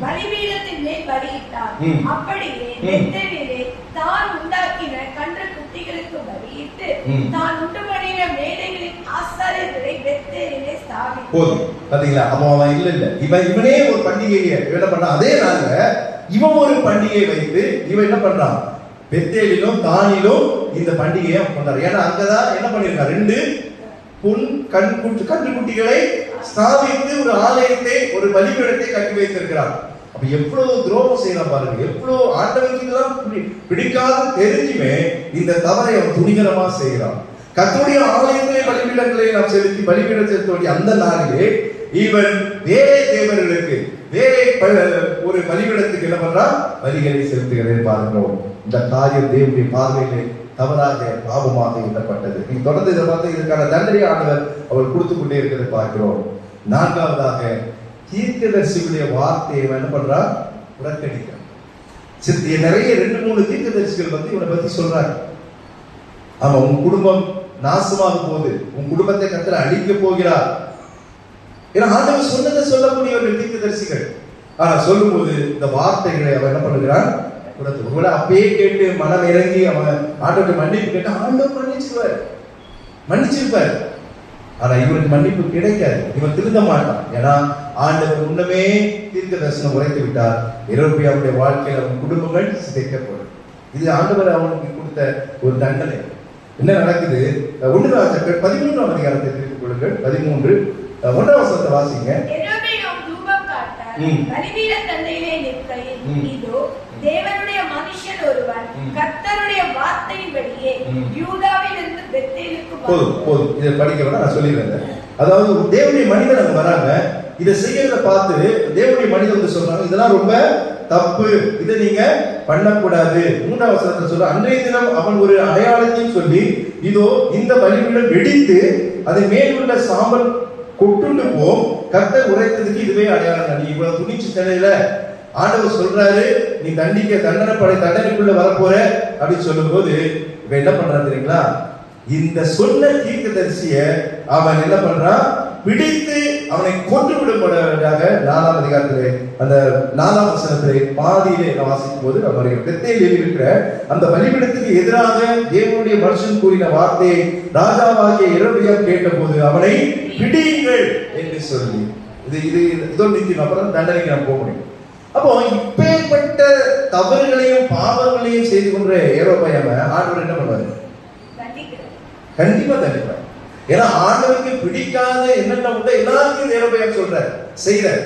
பலிபீடத்தின் மேல் பலியிட்டார். அப்படியே பெத்தேலிலே தான் உண்டாக்கின கன்று குட்டிகளுக்கு பலியிட்டு தான் உண்டு பண்ணின மேடைகளின் ஆசாரியர்களை பெத்தேலிலே ஸ்தாபித்தார். போதும் பாத்தீங்களா? அவன் இல்ல இவனே ஒரு பண்டிகையை என்ன பண்றான்? அதே நாள்ல இவன் ஒரு பண்டிகையை வைத்து இவன் என்ன பண்றான்? பெத்தேலிலும் தானிலும் இந்த பண்டிகையை கொண்டாடுறான். ஏன்னா அங்கதான் என்ன பண்ணிருக்கான்? 2 கன்றுக்குட்டிகளை ஸ்தாபித்து ஒரு ஆலயத்தை, ஒரு பலிபீடத்தை கட்டி வைத்திருக்கிறான். அப்ப எவ்வளவு துரோகம் செய்யலாம் பாருங்க. எவ்வளவு ஆண்டவருக்கு இதெல்லாம் பிடிக்காத தெரிஞ்சுமே இந்த தவறை அவன் துணிகரமா செய்கிறான். கர்த்தருடைய ஆலயத்திலே பலிபீடங்களை நாம் செலுத்தி பலிபீடம் செலுத்த வேண்டிய அந்த நாளிலே இவன் வேறே தேவர்களுக்கு, வேறே ஒரு பலிபீடத்துக்கு என்ன பண்றான்? பலிகளை செலுத்துகிறேன் பாருங்களோம். இந்த காரியம் தேவனுடைய பார்வையிலே தவறாக, பாவமாக எண்ணப்பட்டது. நீங்க தொடர்ந்து இதை பார்த்து இதற்கான தண்டனை ஆண்டவர் அவர் கொடுத்து கொண்டே இருக்கிறதை பார்க்கிறோம். 4ஆவதாக தீர்க்கதரிசிகளுடைய வார்த்தையை என்ன பண்றா? புறக்கணிக்கிறார். நிறைய 2-3 தீர்க்கதரிசிகள் வந்து இவனை பத்தி சொல்றாங்க. ஆமா, உன் குடும்பம் நாசமாக போகுது, உன் குடும்பத்தை கர்த்தர் அழிக்க போகிறார். ஏன்னா ஆண்டவர் சொன்னதை சொல்லக்கூடியவர்கள் தீர்க்கதரிசிகள். ஆனா சொல்லும்போது இந்த வார்த்தைகளை அவன் என்ன பண்ணுகிறான்? ஒருவேளை அப்பயே கேட்டு மனம் இறங்கி அவன் ஆண்டவர்கிட்ட மன்னிப்பு கேட்டு ஆண்டவர் மன்னிச்சிருப்பார். ஆனா இவனுக்கு மன்னிப்பு கிடைக்காது. இவன் திருந்த மாட்டான். ஏன்னா ஆண்டவர் முன்னமே தீர்க்க தரிசனம் உரைத்து விட்டார். யெரொபெயாமுடைய வாழ்க்கையில் அவன் குடும்பங்கள் சிதைக்கப்படும். இது ஆண்டவர் அவனுக்கு கொடுத்த ஒரு தண்டனை. என்ன நடக்குது? 1 ராஜாக்கள் 13ஆம் அதிகாரத்தை திருப்பிக் கொள்ளுங்கள். 13 1ஆம் வசனத்தை வாசிங்க. யெரொபெயாம் தூபம் காட்ட பலிபீட தண்டையிலே நிற்கையில், இதோ தேவனுடைய மனுஷன் ஒருவன் கர்த்தருடைய வார்த்தையின்படியே யூதாவிலிருந்து பெத்தேலுக்கு போதும் இதை படிக்க வேணா, நான் சொல்லிடுறேன். அதாவது தேவனுடைய மனிதன் அங்க வராங்க. இதை செய்யறத பார்த்து தேவனுடைய மனிதன் வந்து சொல்றாங்க, இதெல்லாம் ரொம்ப தப்பு, இதை நீங்க பண்ணக்கூடாது. 3ஆம் வசனத்துல சொல்ற, அன்றைய தினம் அவன் ஒரு அடையாளத்தையும் சொல்லி, இதோ இந்த பலிபீடம் வெடித்து அதன் மேல் உள்ள சாம்பல் கொட்டுண்டு போம், கர்த்தர் உரைத்ததுக்கு இதுவே அடையாளம். நீ இவ்வளவு துணிச்சு தலையில ஆண்டவர் சொல்றாரு, நீ தண்டனைக்குள்ள வரப்போற அப்படின்னு சொல்லும் போது இவன் என்ன பண்றான் தெரியுங்களா? இந்த சொன்ன தீர்க்கதரிசிய அவன் என்ன பண்றான்? பிடித்து அவனை கொண்டு விடும்படியாக 4ஆம் அதிகாரத்திலே அந்த 4ஆம் வசனத்திலே பாதியிலே வாசிக்கும் போது நம்ம பெத்தேலில் இருக்கிற அந்த பலிபீடத்துக்கு எதிராக தேவனுடைய மனுஷன் கூறின வார்த்தையை ராஜாவாகிய யெரொபெயாம் கேட்டபோது அவனை பிடியுங்கள் என்று சொல்லி இதோ நித்தியம், அப்புறம் தண்டனைக்கு நாம் போக முடியும். அப்போ இப்பேற்பட்ட தவறுகளையும் பாவங்களையும் செய்து கொண்ட யெரொபெயாம ஆண்டவர் என்ன பண்ணுவாரு? கண்டிப்பா தண்டிப்பார். ஏன்னா ஆண்டவருக்கு பிடிக்காத என்னென்ன உண்டோ எல்லாத்தையும் யெரொபெயாம் சொல்றார், செய்யறார்.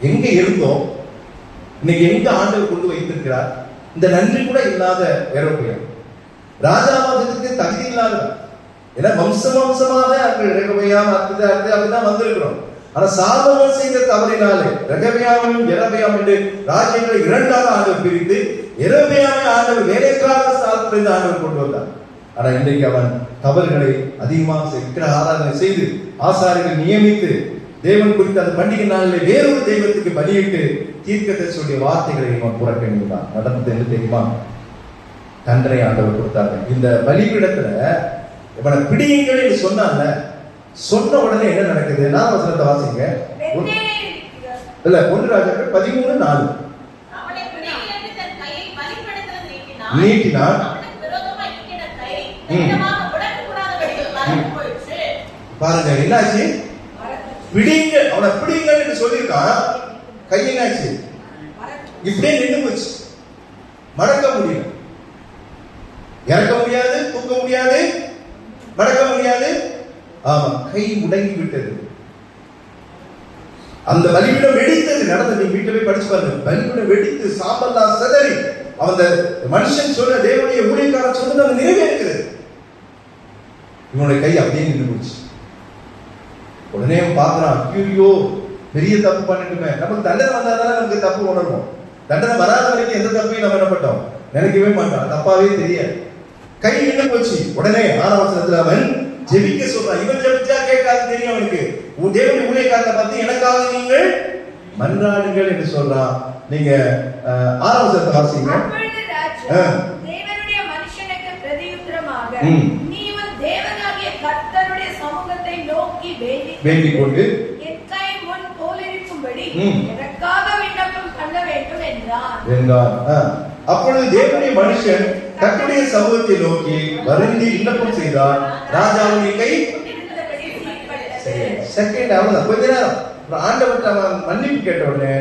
எங்க இருந்தோம், இன்னைக்கு எங்க ஆண்டவர் கொண்டு வைத்திருக்கிறார்? இந்த நன்றி கூட இல்லாத யெரொபெயாம் ராஜாவாகிறதுக்கு தகுதி இல்லாதவர். ஏன்னா வம்சமாக ரெகொபெயாம் அப்படிதான் வந்திருக்கிறோம். ஆனா சாலமோன் செய்த தவறினாலே ரெகொபெயாமையும் யெரொபெயாம் என்று ராஜ்யங்களை 2ஆக ஆண்டவர் பிரித்து யெரொபெயாமை ஆண்டவர் வேலைக்காக ஸ்தானத்திலிருந்து ஆண்டவர் கொண்டு வந்தார். ஆனா இன்றைக்கு அவன் தவறுகளை அதிகமாக விக்கிர ஆராதனை செய்து ஆசாரியர்கள் நியமித்து தேவன் குறித்த அந்த பண்டிகை நாளிலே வேறொரு தெய்வத்துக்கு பலியிட்டு தீர்க்கதரிசியுடைய வார்த்தைகளை அவன் புறக்கணித்தான். நடந்தது என்ன தெரியுமா? தண்டனை ஆண்டவர் கொடுத்தாங்க. இந்த பலிபீடத்துல இவனை பிடியுங்கள் என்று சொன்னாங்க. சொன்ன உடனே என்ன நடக்குது? 4ஆம் வசனத்தை வாசிங்க. இல்ல 1 ராஜாக்கள் 13:4. நீட்டினான். பாருங்க என்னாச்சு? பிடிங்க, அவனை பிடிங்க என்று சொல்லியிருக்கான். கை என்னாச்சு? இப்படியே நின்று போச்சு. மடக்க முடியும், இறக்க முடியாது, தூக்க முடியாது, மடக்க முடியாது. ஆமா, கை முடங்கி விட்டது. அந்த பலிபீடம் வெடித்தது. நடந்தது, நீங்க வீட்டுல போய் படிச்சு பாருங்க. பலிபீடம் வெடித்து சாம்பல்லாம் சிதறி அந்த மனுஷன் சொன்ன தேவனுடைய ஊழியக்காரன் சொன்னது அது நிறைவேறுகிறது. இவனுடைய கை அப்படியே நின்று போச்சு. உடனே பாக்குறான், ஐயோ பெரிய தப்பு பண்ணிட்டுமே. நமக்கு தண்டனை வந்தாதான் நமக்கு தப்பு உணர்வோம். தண்டனை வராத வரைக்கும் எந்த தப்பையும் நம்ம என்ன பண்ணோம் நினைக்கவே மாட்டான், தப்பாவே தெரியாது. கை நின்று போச்சு. உடனே 6ஆம் வசனத்துல அவன் ஜெபிக்க சொல்றான். இவன் ஜெபிச்சா கேட்காது தெரியும் அவனுக்கு. உன் தேவனுடைய ஊழியக்காரனை பார்த்து எனக்காக நீங்கள் மன்றாடுங்கள் என்று சொல்றான். நீங்க 6ஆம் வசனத்தை வாசிங்க. அப்பொழுது ராஜா தேவனுடைய மனுஷனுக்கு பிரதியுத்தரமாக, நீ உன் தேவனாகிய கர்த்தருடைய சமூகத்தை நோக்கி வேண்டிக் கொண்டு என் கை முன் போலிருக்கும்படி எனக்காக விண்ணப்பம் பண்ண வேண்டும் என்றான். அப்பொழுது தேவனுடைய மனுஷன் கர்த்தருடைய சமூகத்தை நோக்கி வருந்தி விண்ணப்பம் செய்தார். ராஜாவுடைய கை செகண்ட் அவ்வளவுதான். கொஞ்ச நேரம் ஆண்டவர்கிட்ட அவன் மன்னிப்பு கேட்ட உடனே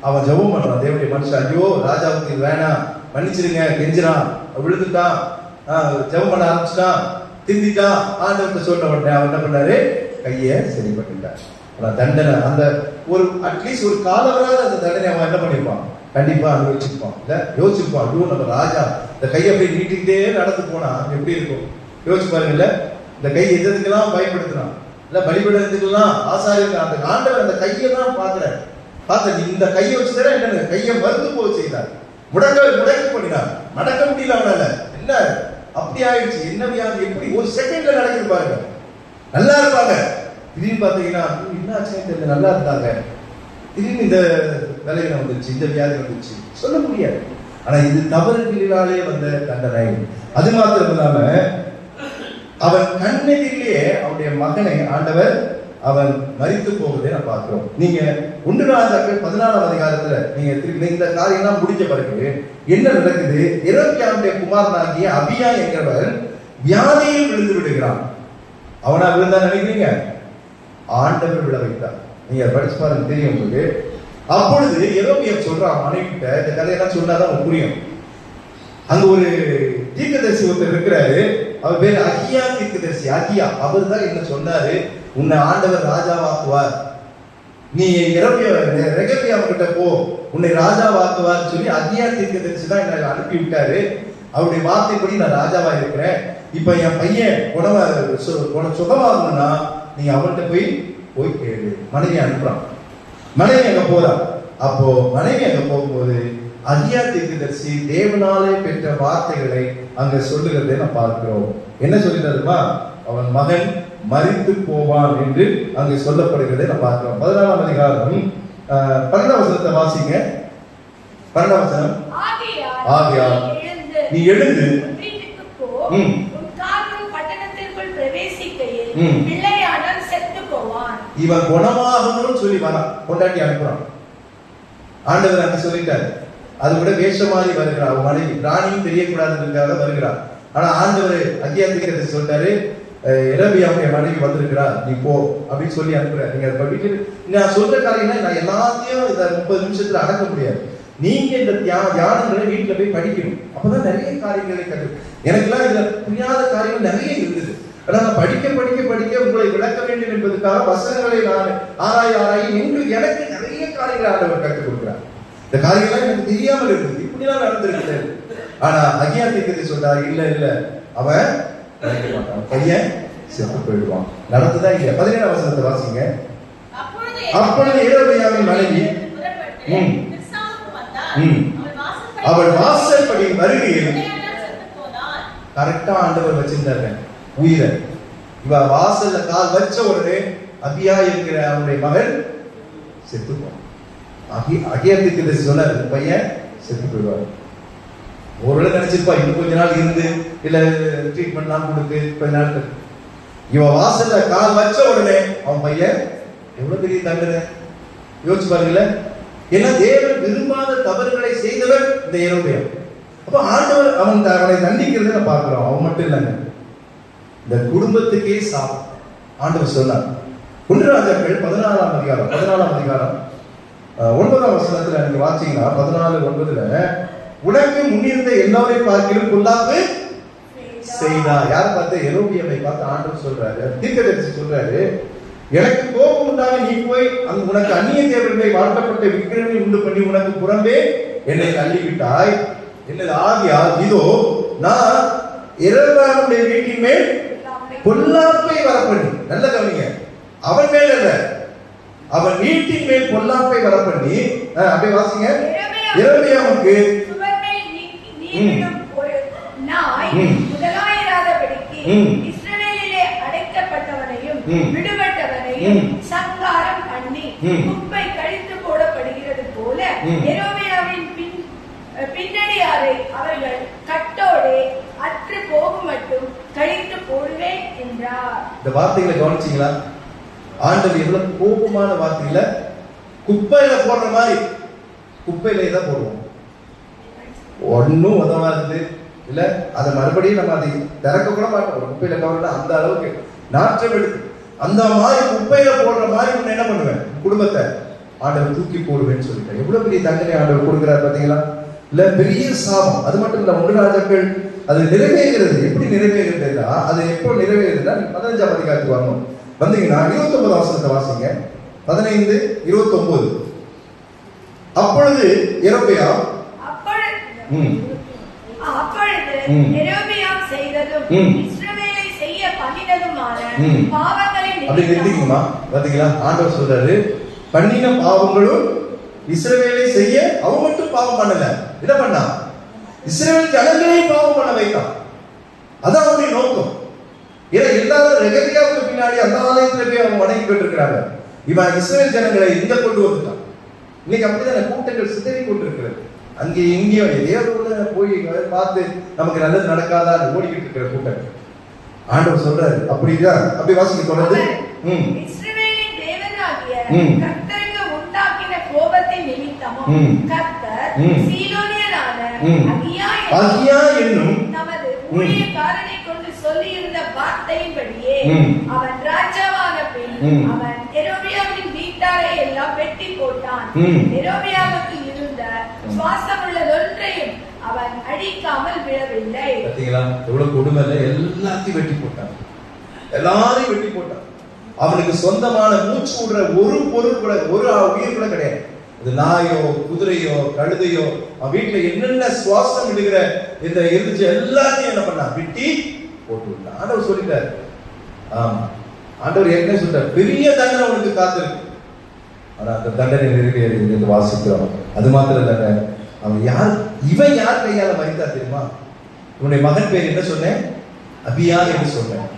அவன் ஜெபம் பண்றான். தேவனுடைய மனுஷன், ஐயோ ராஜாவுக்கு வேணாம், மன்னிச்சிருங்க, கெஞ்சிரான், விழுந்துட்டான், ஜெபம் பண்ண ஆரம்பிச்சுட்டான், திந்திட்டான். ஆண்டவர்கிட்ட சொன்ன உடனே அவன் என்ன பண்ணாரு? கையை சரி பண்ணிட்டார். தண்டனை அந்த ஒரு அட்லீஸ்ட் ஒரு காலவராத அந்த தண்டனை அவன் என்ன பண்ணிருப்பான்? கண்டிப்பா அனுபவிச்சிருப்பான். இல்ல யோசிச்சிருப்பான், ஐயோ நம்ம ராஜா இந்த கையை அப்படியே நீட்டிக்கிட்டே நடந்து போனா எப்படி இருக்கும்? யோசிச்சு பாருங்க. இல்ல இந்த கை எதுக்கெல்லாம் பயன்படுத்தினான்? இல்ல பலிபீடத்துக்கெல்லாம் ஆசாரியர்கள் அந்த ஆண்டவர் அந்த கையை தான் பார்த்த இந்த கையை வச்சுதான் என்ன கையை மருந்து போக செய்தார். முடக்கி பண்ணினார். நடக்க முடியல அவனால. என்ன அப்படி ஆயிடுச்சு? என்ன வியாதி? எப்படி ஒரு செகண்ட்ல நடக்குது பாருங்க. நல்லா இருப்பாங்க, திடீர்னு பாத்தீங்கன்னா என்ன ஆச்சுன்னு தெரியல, நல்லா இருந்தாங்க, திடீர்னு இந்த வேலையில வந்துருச்சு, இந்த வியாதி வந்துருச்சு, சொல்ல முடியாது. ஆனா இது தவறுகளினாலே வந்த தண்டனை. அது மாத்திரம் இல்லாம அவன் கண்ணெதிரிலேயே அவனுடைய மகனை ஆண்டவர் அவன் மரித்து போவதை நான் பார்க்கிறோம். நீங்க 1 ராஜாக்கள் 14ஆம் அதிகாரத்துல நீங்க இந்த காரியம்லாம் முடிஞ்ச பிறகு என்ன நடக்குது? எரோபியாவுடைய குமாரனாகிய அபியா என்கிறவர் வியாதியில் விழுந்து விடுகிறான். அவனா விழுந்தா நினைக்கிறீங்க? ஆண்டவர் விழ வைத்தார். நீங்க படிச்சு பாருங்க, தெரியும் உங்களுக்கு. அப்பொழுது எரோபியம் சொல்றான் மனைவிட்ட, இந்த கதையெல்லாம் சொன்னாதான் புரியும். அங்க ஒரு தீர்க்கதரிசி ஒருத்தர் இருக்கிறாரு. அவர் பேர் அகியா தீர்க்கதரிசி. அகியா அவர் தான் என்ன சொன்னாரு? உன்னை ஆண்டவர் ராஜாவாக்குவார், நீ ரெகபியாம் கிட்ட போ, உன்னை ராஜாவாக்குவார் சொல்லி அகியா தீர்க்கதரிசி தான் என்ன அனுப்பி விட்டாரு. அவருடைய வார்த்தைப்படி நான் ராஜாவா இருக்கிறேன். இப்ப என் பையன் சுகமாகணும்னா நீ அவன்கிட்ட போய் கேளு. மனைவி அனுப்புறான். மனைவி அங்க போறான். அப்போ மனைவி அங்க போகும்போது அகியா தீர்க்கதரிசி தேவனாலே பெற்ற வார்த்தைகளை அங்க சொல்லுகிறதை நான் பார்க்கிறோம். என்ன சொல்லிட்டாருமா? அவன் மகன் மரித்து போவான் என்று அங்கே சொல்லப்படுகிறதை நான் பார்க்கிறோம். 14ஆம் அதிகாரம் 12ஆம் வசனத்தை வாசிங்க. 12ஆம் வசனம். ஆகையால் நீ எழுந்து இவன் குணமாகணும்னு சொல்லி வரான். கொண்டாட்டி அனுப்புறான். ஆண்டவர் அங்க சொல்லிட்டாரு. அது கூட வேஷமாறி வருகிறார். அவன் மனைவி ராணியும் தெரியக்கூடாதுன்றதுக்காக வருகிறார். ஆனா ஆண்டவர் அகியா தீர்க்கதரிசி சொல்லிட்டாரு, எரோபியாவுடைய மனைவி வந்திருக்கிறா, நீ போ அப்படின்னு சொல்லி அனுப்புற. நீங்க வீட்டுல நான் சொல்ற காரியம்னா நான் எல்லாத்தையும் இந்த 30 நிமிஷத்துல அடக்க முடியாது. நீங்க இந்த தியானங்களை வீட்டுல போய் படிக்கணும். அப்பதான் நிறைய காரியங்களை கற்று. எனக்குலாம் இதுல புரியாத காரியங்கள் நிறைய இருந்தது. ஆனா நான் படிக்க உங்களை விளக்க வேண்டும் என்பதற்காக வசனங்களை நான் ஆராய் எனக்கு நிறைய காரியங்களை ஆண்டவர் கற்றுக் கொடுக்கிறார். இந்த காரியங்கள்லாம் எனக்கு தெரியாமல் இருக்குது, இப்படிலாம் நடந்திருக்கு. ஆனா அகியா தீர்க்கதரிசி சொல்றாரு, இல்ல அவன் நினைக்க மாட்டான், பையன் செத்து போயிடுவான். நடந்ததா இல்லையா? 17ஆம் வசனத்தை வாசிங்க. அப்பொழுது ஏரோபியாவின் மனைவி அவள் வாசல் படி வருகையில் கரெக்டா ஆண்டவர் வச்சிருந்தாரு உயிரை. இவ வாசல்ல கால் வச்ச உடனே அபியா இருக்கிற அவனுடைய மகன் செத்து போவான். அகியா தீர்க்கதரிசி சொன்னாரு, பையன் செத்து போயிடுவார். ஒருவேளை நினைச்சிருப்பா இன்னும் கொஞ்ச நாள் இருந்து இல்ல ட்ரீட்மெண்ட்லாம் கொடுத்து கொஞ்ச நாள். இவ வாசல்ல கால் வச்ச உடனே அவன் பையன் எவ்வளவு பெரிய தண்டனை யோசிச்சு பாருங்கள. ஏன்னா தேவன் விரும்பாத தவறுகளை செய்தவர் இந்த எரோபியாம். அப்ப ஆண்டவர் அவனை தண்டிக்கிறத பார்க்கிறோம். அவன் மட்டும் இல்லைங்க, இந்த குடும்பத்துக்கே சாபம். ஆண்டவர் சொன்னார். 1 ராஜாக்கள் 14ஆம் அதிகாரம் 9ஆம் வசனத்துல நீங்க வாசிங்கன்னா 14:9 உனக்கு முன்னிருந்த எல்லாரை பார்க்கிலும் பொல்லாப்பு செய்தார். யார் பார்த்து? எரோபியாமை பார்த்து ஆண்டவர் சொல்றாரு, தீர்க்கதரிசி சொல்றாரு, எனக்கு கோபம் உண்டாக நீ போய் அங்கு உனக்கு அந்நிய தேவர்களை வாழ்த்தப்பட்ட விக்கிரங்களை உண்டு பண்ணி உனக்கு புறம்பே என்னை தள்ளிவிட்டாய். என்னது? ஆகியால் இதோ நான் எரோபியாமுடைய வீட்டின் மேல் பொல்லாப்பை வரப்பண்ணி, நல்ல கவனிங்க, அவன் மேல் அல்ல, அவன் வீட்டின் மேல் பொல்லாப்பை வரப்பண்ணி. அப்படியே வாசிங்க. எரோபியாமுக்கு இஸ்ரவேலிலே அடைக்கப்பட்டவனையும் விடுபட்டவனையும் சங்காரம் பண்ணி குப்பை கழித்து போடப்படுகிறான். அவர்கள் கட்டோடே அற்று போகும் மட்டும் கழித்து போடுவேன் என்றார். இந்த வார்த்தைகளை கவனிச்சீங்களா? ஆண்டவர் எவ்வளவு கோபமான வார்த்தையில, குப்பையில போடுற மாதிரி குப்பையிலே தான் போடுவோம். ஒன்னும் உதவாது இல்ல, அதை மறுபடியும் நம்ம அதை திறக்க கூட மாட்டோம். குப்பையில கவர்ல அந்த அளவுக்கு நாற்றம் எடுத்து அந்த மாதிரி குப்பையில போடுற மாதிரி ஒண்ணு என்ன பண்ணுவேன், குடும்பத்தை ஆண்டவர் தூக்கி போடுவேன்னு சொல்லிட்டேன். எவ்வளவு பெரிய தண்டனை ஆண்டவர் கொடுக்கிறார் பாத்தீங்களா? இல்ல, பெரிய சாபம். அது மட்டும் இல்ல, 1 ராஜாக்கள் அது நிறைவேறுகிறது. எப்படி நிறைவேறுகிறது? அது எப்போ நிறைவேறுதுன்னா 15ஆம் அதிகாரத்துக்கு வரணும். வந்தீங்கன்னா 29 வசனத்தை வாசிங்க. 15, 29. அப்பொழுது யெரொபெயாம் யெரொபெயாம் செய்ததும் இஸ்ரவேலை செய்ய பண்ணினதுமான பாவங்களை அப்படி நிறுத்திக்குமா? பாத்தீங்களா? ஆண்டவர் சொல்றாரு, பண்ணின பாவங்களும் இஸ்ரவேலை செய்ய அவன் மட்டும் பாவம் பண்ணல, என்ன பண்ணா? இஸ்ரவேல் ஜனங்களையும் பாவம் பண்ண வைத்தான். அதான் அவருடைய நோக்கம். ஏன்னா எல்லாரும் ரெகபியாவுக்கு பின்னாடி அந்த ஆலயத்துல போய் அவங்க வணங்கி கொண்டிருக்கிறாங்க. இவன் இஸ்ரவேல் ஜனங்களை இங்க கொண்டு வந்துட்டான். இன்னைக்கு அப்படிதான் கூட்டங்கள் சிதறி கொண்டிருக்கிறது. அங்கே எங்கேயோ எதையோ போய் பார்த்து நமக்கு நல்லது நடக்காதா ஓடிக்கிட்டு இருக்கிற கூட்டங்கள். ஆண்டவர் சொல்றாரு, அப்படிதான். அப்படி வாசிக்க தொடர்ந்து இஸ்ரவேலின் தேவனாகிய கர்த்தருக்கு உண்டாக்கின கோபத்தின் நிமித்தமும் கர்த்தர் சீலோனியனான அகியா என்னும் தமது ஊழியக்காரனை கொண்டு சொல்லியிருந்த வார்த்தையின்படியே அவன் ராஜாவான பின் அவன் யெரொபெயாமின் வீட்டாரை எல்லாம் வெட்டி போட்டான். யெரொபெயாமுக்கு இருந்த சுவாசமுள்ளதொன்றையும் அவன் அழிக்காமல் விடவில்லை. பாத்தீங்களா எவ்வளவு கொடுமை? எல்லாத்தையும் வெட்டி போட்டான், எல்லாரையும் வெட்டி போட்டான். அவனுக்கு சொந்தமான மூச்சு விடுற ஒரு பொருள் கூட, ஒரு உயிர் கூட கிடையாது. அது நாயோ குதிரையோ கழுதையோ அவன் வீட்டுல என்னென்ன சுவாசம் விடுகிற இந்த இருந்துச்சு எல்லாத்தையும் என்ன பண்ணா, வெட்டி போட்டு விட்டான். ஆண்டவர் சொல்லிட்டாரு. ஆமா, ஆண்டவர் ஏற்கனவே சொல்றாரு, பெரிய தண்டனை உனக்கு காத்திருக்கு. ஆனா அந்த தண்டனை நிறைவேறுகிறது என்று வாசிக்கிறோம். அது மாத்திரம் இல்ல, அவன் யார், இவன் யார் கையால மரித்தா தெரியுமா? உன்னுடைய மகன் பேர் என்ன சொன்னேன்? அபியா என்று சொன்னேன்.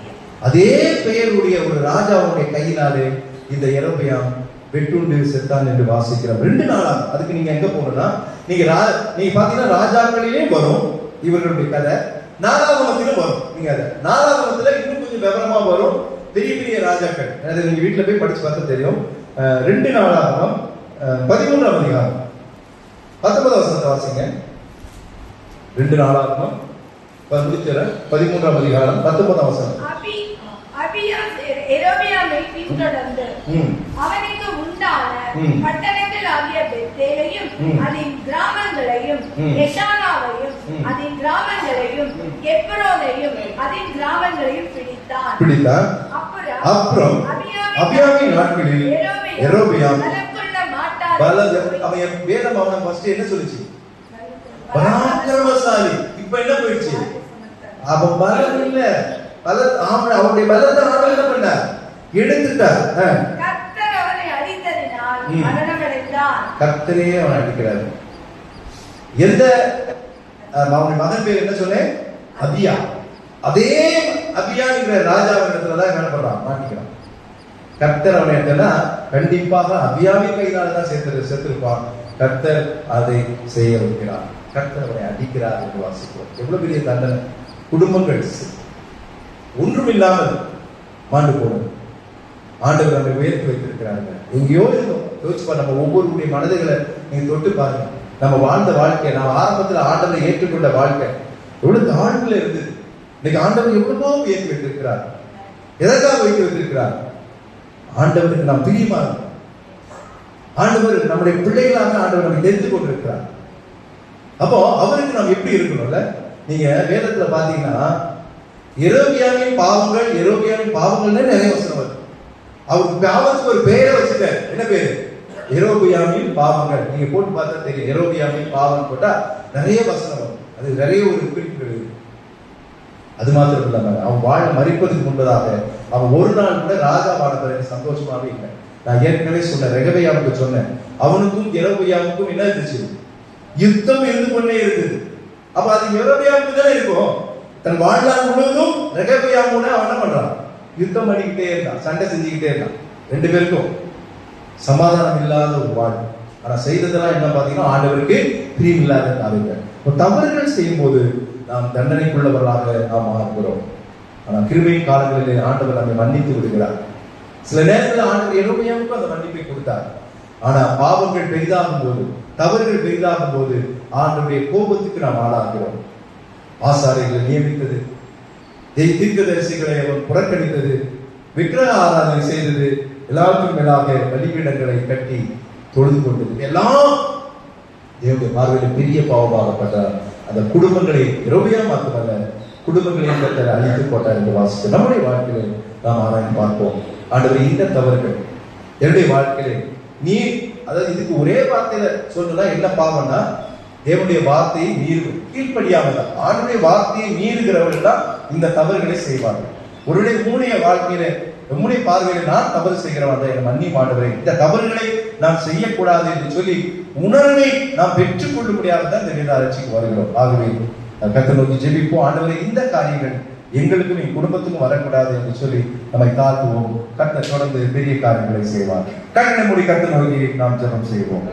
அதே பெயருடைய ஒரு ராஜாவுடைய கையினாலே இந்த யெரொபெயாம் வெட்டுண்டு செத்தான் என்று வாசிக்கிறோம். 2 நாளா. அதுக்கு நீங்க எங்க போகணும்னா, நீங்க பாத்தீங்கன்னா ராஜாக்களிலே வரும் இவர்களுடைய கதை, 4ஆகமத்திலும் வரும். நீங்க அதை 4ஆகமத்துல இன்னும் கொஞ்சம் விவரமா வரும். பெரிய பெரிய ராஜாக்கள், அதை நீங்க வீட்டுல போய் படிச்சு பார்த்தா தெரியும். 2 நாளாகமம் 13ஆம் அதிகாரம் 19 வசனத்தை வாசிங்க. 2 நாளாகமம் 13ஆம் அதிகாரம் 19 வசனம். அபியா யெரொபெயாமை பின்தொடர்ந்து அவனுக்கு உண்டான பட்டணங்கள் ஆகிய பெத்தேலையும் அதன் கிராமங்களையும், எஷானாவையும் அதன் கிராமங்களையும், எப்ரோனையும் அதன் கிராமங்களையும் பிடித்தான். அப்புறம் அபியாவின் நாட்களில் யெரொபெயாம் அவன் வேதம் அவனை ஃபர்ஸ்ட் என்ன சொல்லுச்சு? பராக்கிரமசாலி. இப்ப என்ன போயிடுச்சு? அவன் பலம் இல்ல, அவனுடைய பலத்தை ஆண்டவர் என்ன பண்ணார்? எடுத்துட்டார். கர்த்தர் அவனை அடித்ததினால் மரணம் அடைந்தான். கர்த்தரே அவனை அடிக்கிறார். எந்த அவனுடைய மகன் பேர் என்ன சொன்னேன்? அபியா. அதே அபியாங்கிற ராஜாவிடத்துலதான் என்ன பண்றான்? மாட்டிக்கிறான். கர்த்தர் அவனை எடுத்தா கண்டிப்பாக அபியாவின் கையினால்தான் சேர்த்திருப்பான். கர்த்தர் அதை செய்ய வைக்கிறார். கர்த்தர் அவனை அடிக்கிறார் என்று வாசிக்கிறோம். எவ்வளவு பெரிய தண்டனை! குடும்பங்கள் ஒன்றும் இல்லாமல் மாண்டு போனது. ஆண்டவர் நம்மை உயர்த்தி வைத்திருக்கிறாங்க. எங்கேயோ யோசிச்சு பாருங்க, நம்ம ஒவ்வொருடைய மனதுகளை நீங்க தொட்டு பாருங்க. நம்ம வாழ்ந்த வாழ்க்கை, நம்ம ஆரம்பத்துல ஆண்டவரை ஏற்றுக்கொண்ட வாழ்க்கை எவ்வளவு தாழ்வுல இருந்தது. இன்னைக்கு ஆண்டவர் எவ்வளவோ உயர்த்தி வைத்திருக்கிறார். எதற்காக வைத்து வைத்திருக்கிறார்? ஆண்டவருக்கு நாம் பிரியமா இருக்கோம். ஆண்டவர் நம்முடைய பிள்ளைகளாக ஆண்டவர் நம்மை தெரிந்து கொண்டிருக்கிறார். அப்போ அவருக்கு நாம் எப்படி இருக்கணும்ல? நீங்க வேதத்துல பாத்தீங்கன்னா யெரொபெயாமின் பாவங்கள்னு நிறைய வசனம் வருது. அவருக்கு பாவத்துக்கு ஒரு பெயரை வச்சுட்டார். என்ன பேரு? யெரொபெயாமின் பாவங்கள். நீங்க போட்டு பார்த்தா தெரியும். யெரொபெயாமின் பாவம் போட்டா நிறைய வசனம் வரும். அது நிறைய ஒரு குறிப்புகள் இருக்கு. அது மாத்திரம் இல்லாம அவன் மரிப்பதற்கு முன்பதாக அவன் ஒரு நாள் கூட ராஜாவான பிறகு சந்தோஷமாவே இல்லை. நான் ஏற்கனவே சொன்ன ரெகபெயாமுக்கு சொன்னேன், அவனுக்கும் யெரொபெயாமுக்கும் என்ன இருந்துச்சு? யுத்தம் இருந்து கொண்டே இருந்தது. அப்ப அது யெரொபெயாமுக்கு தானே இருக்கும். தன் வாழ்நாள் முழுவதும் ரெகபெயாமோட அவன் என்ன பண்றான்? யுத்தம் பண்ணிக்கிட்டே இருந்தான், சண்டை செஞ்சுக்கிட்டே இருந்தான். 2 பேருக்கும் சமாதானம் இல்லாத ஒரு வாழ்வு. ஆனா செய்ததெல்லாம் என்ன பாத்தீங்கன்னா ஆண்டவருக்கு பிரியம் இல்லாத காரியங்கள். தவறுகள் செய்யும் போது நாம் தண்டனைக்குள்ளவர்களாக நாம் மாறுகிறோம். ஆனால் கிருபையின் காலங்களிலே ஆண்டவர் நம்மை மன்னித்து விடுகிறார். சில நேரத்தில் ஆண்டவர் எருமையாவுக்கு அந்த மன்னிப்பை கொடுத்தார். ஆனா பாவங்கள் பெரிதாகும் போது, தவறுகள் பெரிதாகும் போது ஆண்டவருடைய கோபத்துக்கு நாம் ஆளாகிறோம். ஆசாரிகளை நியமித்தது, தீர்க்கதரிசிகளை அவன் புறக்கணித்தது, விக்கிரக ஆராதனை செய்தது, எல்லாருக்கும் மேலாக பலிபீடங்களை கட்டி தொழுது கொண்டது, எல்லாம் தேவனுடைய பார்வையில் பெரிய பாவமாகப்பட்டார். அந்த குடும்பங்களை இரவையா மட்டுமல்ல, குடும்பங்களையும் கர்த்தர் அழித்து போட்டார் என்று வாசித்து நம்முடைய வாழ்க்கையில நாம் ஆராய்ந்து பார்ப்போம். ஆண்டவர் இந்த தவறுகள் என்னுடைய வாழ்க்கையிலே நீ, அதாவது இதுக்கு ஒரே வார்த்தையில சொல்லலாம் என்ன பாவம்னா, தேவனுடைய வார்த்தையை கீழ்ப்படியாமல் ஆண்டுடைய வார்த்தையை மீறுகிறவர்கள் தான் இந்த தவறுகளை செய்வார்கள். ஒருவருடைய மூலிய வாழ்க்கையில நம்முடைய பார்வையில நான் தவறு செய்கிறவன் என் மன்னி மாடுவரை, இந்த தவறுகளை நாம் செய்யக்கூடாது என்று சொல்லி உணர்வை நாம் பெற்றுக் கொள்ள முடியாத இந்த நிராட்சிக்கு வருகிறோம். ஆகவே கர்த்தரை நோக்கி ஜெபிப்போம். ஆண்டவரே, இந்த காரியங்கள் எங்களுக்கும் என் குடும்பத்துக்கும் வரக்கூடாது என்று சொல்லி நம்மை தாழ்த்துவோம். கர்த்தர் தொடர்ந்து பெரிய காரியங்களை செய்வார். கண்ணை மூடி கர்த்தரை நோக்கி நாம் ஜெபம் செய்வோம்.